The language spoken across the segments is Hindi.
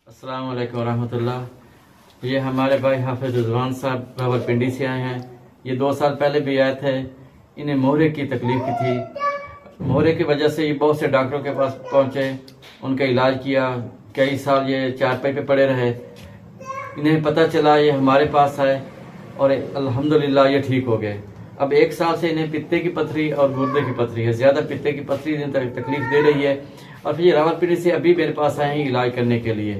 अस्सलाम वालेकुम रहमतुल्लाह। ये हमारे भाई हाफिज रिजवान साहब रावलपिंडी से आए हैं। ये 2 साल पहले भी आए थे। इन्हें मोहरे की तकलीफ की थी। मोहरे की वजह से ये बहुत से डॉक्टरों के पास पहुंचे, उनका इलाज किया। कई साल ये चारपाई पे पड़े रहे। इन्हें पता चला ये हमारे पास आए और अल्हम्दुलिल्लाह ये ठीक हो गए। अब 1 साल से इन्हें पित्ते की पथरी और गुर्दे की पथरी है। ज्यादा पित्ते की पथरी इन्हें तकलीफ दे रही है और फिर ये रावलपिंडी से अभी मेरे पास आए हैं इलाज करने के लिए।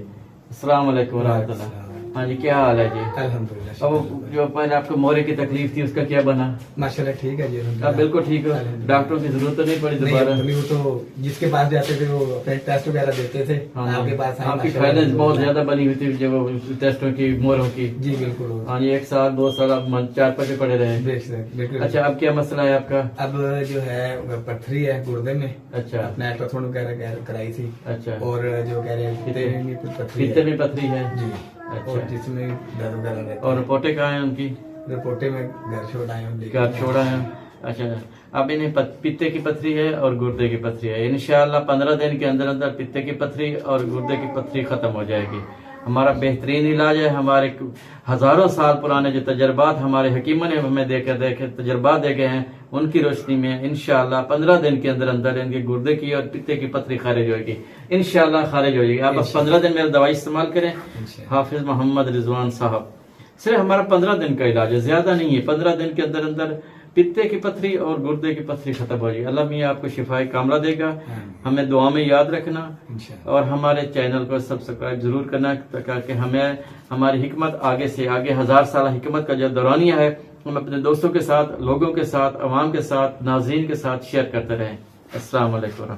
अस्सलाम वालेकुम रहमतुल्लाह। हाँ जी, क्या हाल है जी? अल्हम्दुलिल्लाह। अब जो पहले आपको मोहरे की तकलीफ थी उसका क्या बना? माशाल्लाह ठीक है जी। अब बिल्कुल ठीक हो? डॉक्टरों की जरूरत तो नहीं पड़ी दोबारा? वो तो जिसके पास जाते थे वो अपने टेस्ट वगैरह देते थे। हाँ, आपके पास आपकी फाइनेंस बहुत ज्यादा बनी हुई थी जब वो टेस्टों की मोहरों की। जी बिल्कुल। हाँ जी, 1 साल 2 साल आप चारपाई पे पड़े रहे। बिल्कुल। अच्छा, अब क्या मसला है आपका? अब जो है पथरी है गुर्दे में। अच्छा, अपने अल्ट्रासाउंड वगैरह कराई थी। अच्छा, और जो कह रहे हैं पित्ते में पथरी है जी। अच्छा, और जिसमें दर्द वगैरह रहता और है। रिपोर्टें कहाँ हैं उनकी? रिपोर्टें में घर छोड़ आए हूँ। घर छोड़ा है। अच्छा, अब इन्हें पित्ते की पथरी है और गुर्दे की पथरी है। इंशाअल्लाह 15 दिन के अंदर अंदर पित्ते की पथरी और गुर्दे की पथरी खत्म हो जाएगी। हमारा बेहतरीन इलाज है। हमारे हजारों साल पुराने जो तजर्बात हमारे हकीमों ने हमें देखे तजर्बात दे गए हैं, उनकी रोशनी में इंशाअल्लाह 15 दिन के अंदर अंदर इनके गुर्दे की और पित्ते की पथरी खारिज होगी। इंशाअल्लाह खारिज हो जाएगी। आप बस 15 दिन मेरा दवाई इस्तेमाल करें। हाफिज मोहम्मद रिजवान साहब। सिर्फ हमारा 15 दिन का इलाज है, ज्यादा नहीं है। 15 दिन के अंदर अंदर पित्ते की पथरी और गुर्दे की पथरी खत्म हो जाएगी। अल्लाह मियां आपको शिफाए कामला देगा। हमें दुआ में याद रखना और हमारे चैनल को सब्सक्राइब जरूर करना ताकि हमें हमारी हिकमत आगे से आगे 1000 साल हिकमत का जो दौरानिया है हम अपने दोस्तों के साथ, लोगों के साथ, अवाम के साथ, नाज़रीन के साथ शेयर करते रहें। अस्सलाम वालेकुम।